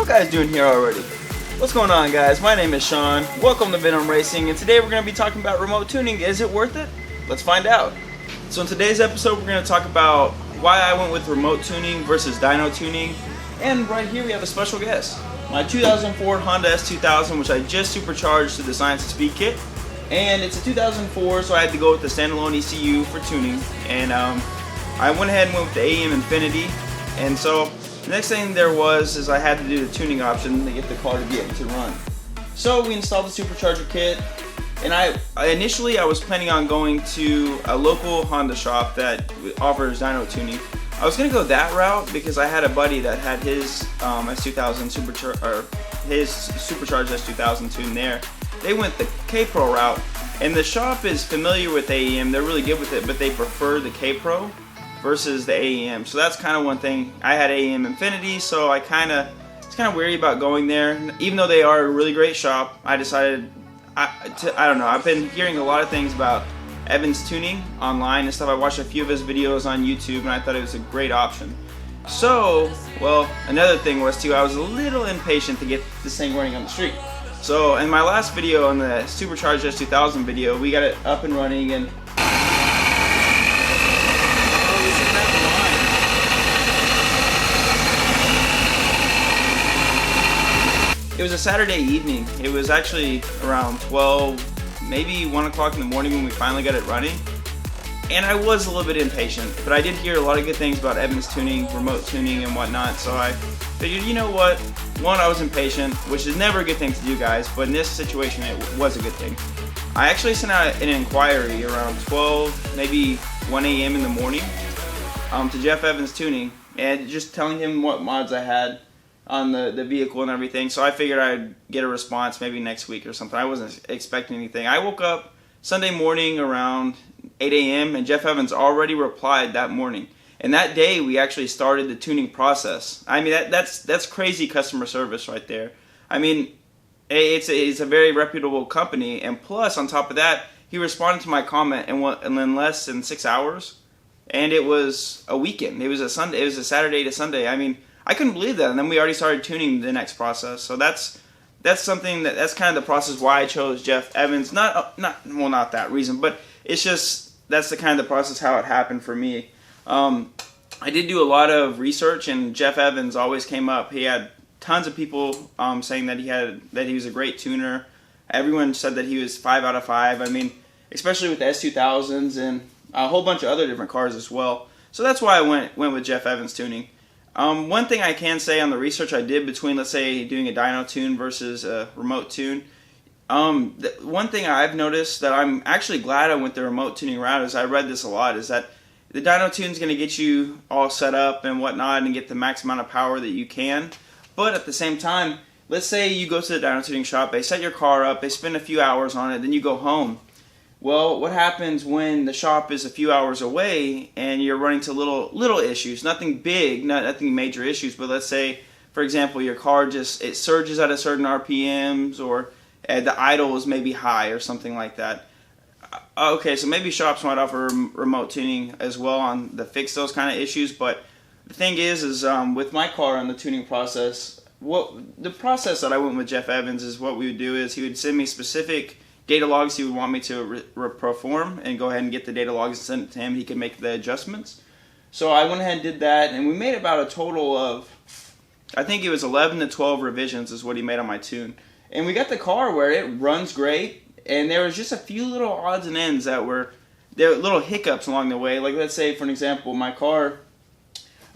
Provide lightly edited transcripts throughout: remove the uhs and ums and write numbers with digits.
y'all guys doing here already? What's going on, guys? My name is Sean. Welcome to Venom Racing, and today we're going to be talking about remote tuning. Is it worth it? Let's find out. So in today's episode, we're going to talk about why I went with remote tuning versus dyno tuning, and right here we have a special guest. My 2004 Honda S2000, which I just supercharged to the Science and Speed kit, and it's a 2004, so I had to go with the standalone ECU for tuning, and I went ahead and went with the AEM Infinity, and so the next thing there is I had to do the tuning option to get the car to be able to run. So we installed the supercharger kit, and initially I was planning on going to a local Honda shop that offers dyno tuning. I was gonna go that route because I had a buddy that had his S2000 his supercharged S2000 tuned there. They went the K-Pro route, and the shop is familiar with AEM. They're really good with it, but they prefer the K-Pro versus the AEM. So that's kind of one thing. I had AEM Infinity, so I was kind of weary about going there. Even though they are a really great shop, I decided I don't know. I've been hearing a lot of things about Evans Etuning online and stuff. I watched a few of his videos on YouTube, and I thought it was a great option. So, well, another thing was too, I was a little impatient to get this thing running on the street. So in my last video, on the Supercharged S2000 video, we got it up and running, and it was a Saturday evening. It was actually around 12, maybe 1 o'clock in the morning when we finally got it running. And I was a little bit impatient, but I did hear a lot of good things about Evans Tuning, remote tuning, and whatnot, so I figured, you know what? One, I was impatient, which is never a good thing to do, guys, but in this situation, it was a good thing. I actually sent out an inquiry around 12, maybe 1 a.m. in the morning to Jeff Evans Tuning, and just telling him what mods I had on the vehicle and everything. So I figured I'd get a response maybe next week or something. I wasn't expecting anything. I woke up Sunday morning around 8 a.m. and Jeff Evans already replied that morning. And that day we actually started the tuning process. I mean, that's crazy customer service right there. I mean, it's a very reputable company, and plus on top of that, he responded to my comment in less than 6 hours, and it was a weekend. It was a Sunday. It was a Saturday to Sunday. I mean, I couldn't believe that, and then we already started tuning the next process. So that's something that's kind of the process why I chose Jeff Evans. Not that reason, but it's just that's the kind of the process how it happened for me. I did do a lot of research, and Jeff Evans always came up. He had tons of people saying that he was a great tuner. Everyone said that he was 5 out of 5. I mean, especially with the S2000s and a whole bunch of other different cars as well. So that's why I went with Jeff Evans Tuning. One thing I can say on the research I did between, let's say, doing a dyno tune versus a remote tune, one thing I've noticed that I'm actually glad I went the remote tuning route is I read this a lot, is that the dyno tune is going to get you all set up and whatnot and get the max amount of power that you can. But at the same time, let's say you go to the dyno tuning shop, they set your car up, they spend a few hours on it, then you go home. Well, what happens when the shop is a few hours away and you're running to little issues, nothing big, nothing major issues, but let's say, for example, your car it surges at a certain RPMs, or the idle is maybe high or something like that. Okay, so maybe shops might offer remote tuning as well to fix those kind of issues, but the thing is with my car on the tuning process, the process that I went with Jeff Evans is what we would do is he would send me specific data logs he would want me to perform, and go ahead and get the data logs and send it to him. He could make the adjustments. So I went ahead and did that, and we made about a total of, I think it was 11 to 12 revisions is what he made on my tune. And we got the car where it runs great, and there was just a few little odds and ends there were little hiccups along the way. Like, let's say, for an example, my car,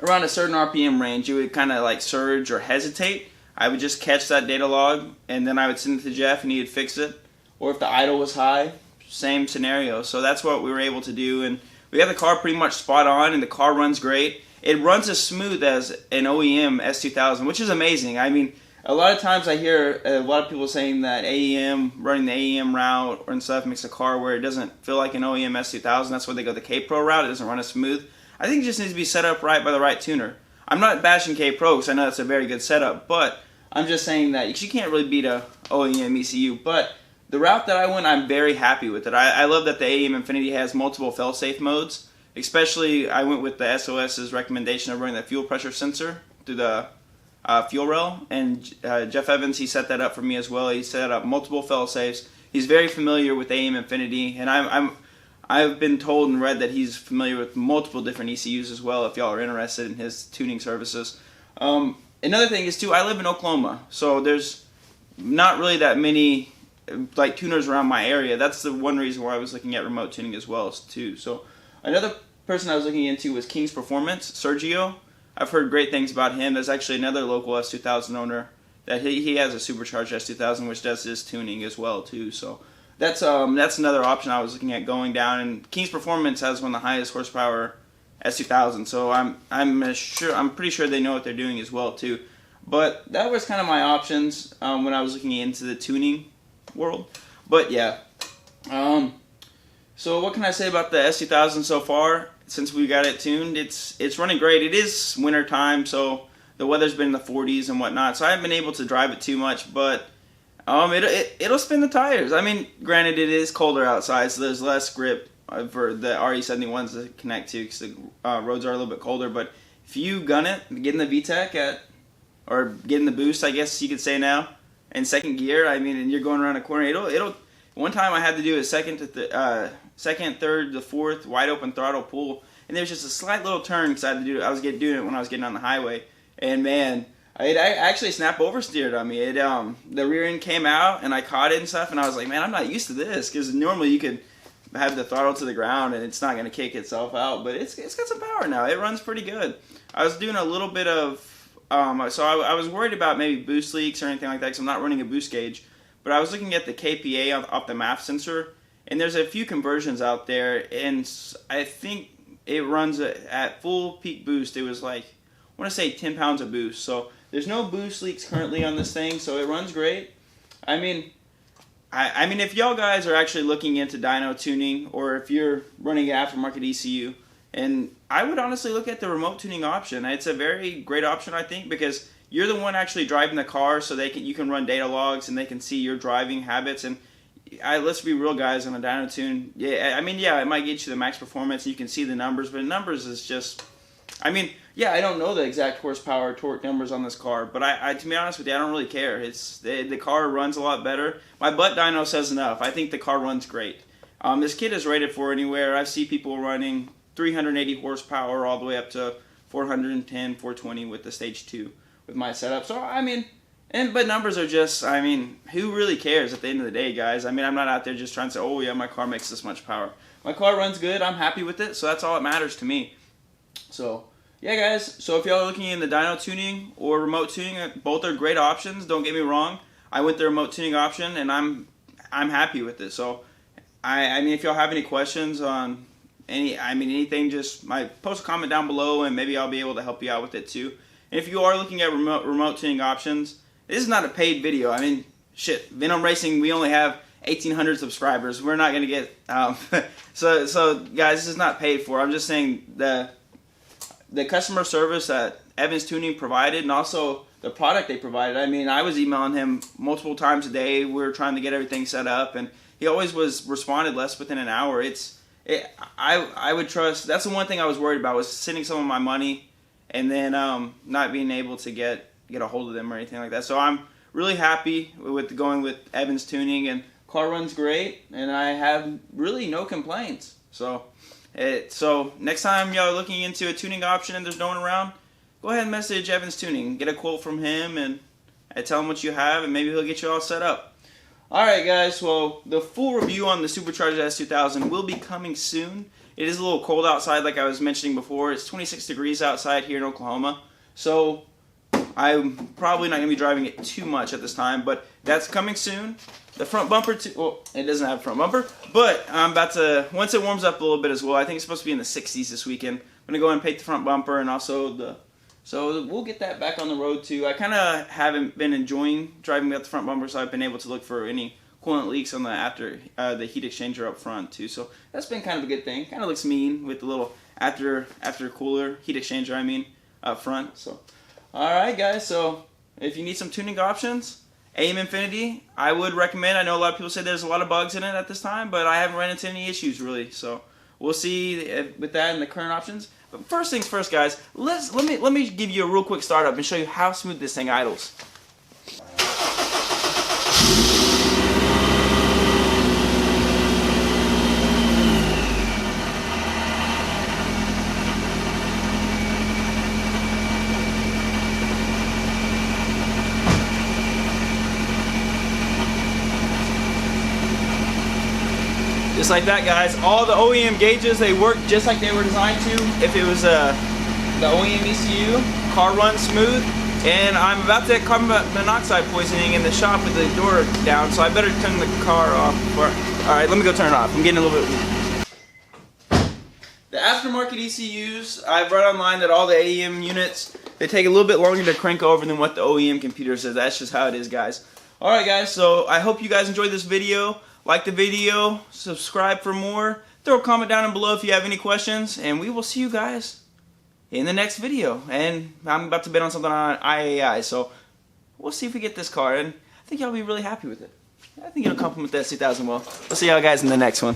around a certain RPM range, it would kind of like surge or hesitate. I would just catch that data log, and then I would send it to Jeff, and he would fix it. Or if the idle was high, same scenario. So that's what we were able to do, and we have the car pretty much spot on, and the car runs great. It runs as smooth as an OEM S2000, which is amazing. I mean, a lot of times I hear a lot of people saying that running the AEM route and stuff makes a car where it doesn't feel like an OEM S2000. That's why they go the K-Pro route. It doesn't run as smooth. I think it just needs to be set up right by the right tuner. I'm not bashing K-Pro because I know that's a very good setup, but I'm just saying that you can't really beat a OEM ECU. But the route that I went, I'm very happy with it. I love that the AEM Infinity has multiple fail-safe modes. Especially, I went with the SOS's recommendation of running the fuel pressure sensor through the fuel rail, and Jeff Evans, he set that up for me as well. He set up multiple fail safes. He's very familiar with AIM Infinity, and I've been told and read that he's familiar with multiple different ECUs as well, if y'all are interested in his tuning services. Another thing is, too, I live in Oklahoma, so there's not really that many like tuners around my area. That's the one reason why I was looking at remote tuning as well, too. So another person I was looking into was King's Performance, Sergio. I've heard great things about him. There's actually another local S2000 owner that he has a Supercharged S2000, which does his tuning as well, too. So that's another option I was looking at going down. And King's Performance has one of the highest horsepower S2000, so I'm pretty sure they know what they're doing as well, too. But that was kind of my options when I was looking into the tuning world. But yeah, so what can I say about the S2000 so far? Since we got it tuned, it's running great. It is winter time, so the weather's been in the 40s and whatnot, so I haven't been able to drive it too much, but it'll spin the tires. I mean, granted, it is colder outside, so there's less grip for the RE71s to connect to, because the roads are a little bit colder. But if you gun it, get in the VTEC or get in the boost, I guess you could say now, in second gear, I mean, and you're going around a corner, it'll. One time I had to do a second, third to fourth wide open throttle pull, and there was just a slight little turn because I was doing it when I was getting on the highway, and man, I actually snap oversteered on me. The rear end came out and I caught it and stuff, and I was like, man, I'm not used to this, because normally you could have the throttle to the ground and it's not going to kick itself out, but it's got some power now. It runs pretty good. I was doing a little bit of so I was worried about maybe boost leaks or anything like that, because I'm not running a boost gauge. But I was looking at the KPA off the MAF sensor, and there's a few conversions out there, and I think it runs at full peak boost. It was like, I want to say 10 pounds of boost. So there's no boost leaks currently on this thing, so it runs great. I mean, if y'all guys are actually looking into dyno tuning, or if you're running an aftermarket ECU, and I would honestly look at the remote tuning option. It's a very great option, I think, because you're the one actually driving the car, so you can run data logs and they can see your driving habits. And let's be real, guys, on a dyno tune. Yeah, I mean, yeah, it might get you the max performance. You can see the numbers, but numbers is just, I mean, yeah, I don't know the exact horsepower, torque numbers on this car, but to be honest with you, I don't really care. The car runs a lot better. My butt dyno says enough. I think the car runs great. This kit is rated for anywhere. I see people running 380 horsepower all the way up to 410, 420 with the stage 2 with my setup. So I mean, but numbers are just, I mean, who really cares at the end of the day, guys? I mean, I'm not out there just trying to say, oh yeah, my car makes this much power. My car runs good, I'm happy with it, so that's all that matters to me. So yeah, guys, so if y'all are looking in the dyno tuning or remote tuning, both are great options, don't get me wrong. I went the remote tuning option and I'm happy with it. So I mean, if y'all have any questions on anything, just post a comment down below and maybe I'll be able to help you out with it too. And if you are looking at remote tuning options, this is not a paid video. I mean, shit, Venom Racing, we only have 1,800 subscribers. We're not going to get, so guys, this is not paid for. I'm just saying the customer service that Evans Etuning provided, and also the product they provided. I mean, I was emailing him multiple times a day. We were trying to get everything set up, and he always responded less within an hour. I would trust. That's the one thing I was worried about, was sending some of my money and then not being able to get a hold of them or anything like that. So I'm really happy with going with Evans Etuning, and car runs great, and I have really no complaints. So next time y'all are looking into a tuning option and there's no one around, go ahead and message Evans Etuning, get a quote from him, and tell him what you have, and maybe he'll get you all set up. Alright guys, well, the full review on the Supercharged S2000 will be coming soon. It is a little cold outside, like I was mentioning before. It's 26 degrees outside here in Oklahoma, so I'm probably not going to be driving it too much at this time, but that's coming soon. The front bumper, well, it doesn't have a front bumper, but I'm about to, once it warms up a little bit as well, I think it's supposed to be in the 60s this weekend, I'm going to go and paint the front bumper, and also so we'll get that back on the road too. I kind of haven't been enjoying driving without the front bumper, so I've been able to look for any coolant leaks on the heat exchanger up front too. So that's been kind of a good thing. Kind of looks mean with the little after cooler heat exchanger, I mean, up front. So alright guys, so if you need some tuning options, AIM Infinity, I would recommend. I know a lot of people say there's a lot of bugs in it at this time, but I haven't run into any issues really. So we'll see with that and the current options. But But first things first, guys. Let me give you a real quick startup and show you how smooth this thing idles. Just like that, guys. All the OEM gauges, they work just like they were designed to. If it was the OEM ECU, car runs smooth. And I'm about to get carbon monoxide poisoning in the shop with the door down, so I better turn the car off. Alright, let me go turn it off. I'm getting a little bit weak. The aftermarket ECUs, I've read online that all the AEM units, they take a little bit longer to crank over than what the OEM computer says. That's just how it is, guys. Alright, guys, so I hope you guys enjoyed this video. Like the video, subscribe for more, throw a comment down below if you have any questions, and we will see you guys in the next video. And I'm about to bid on something on IAI, so we'll see if we get this car, and I think y'all will be really happy with it. I think it'll complement the S2000 well. We'll see y'all guys in the next one.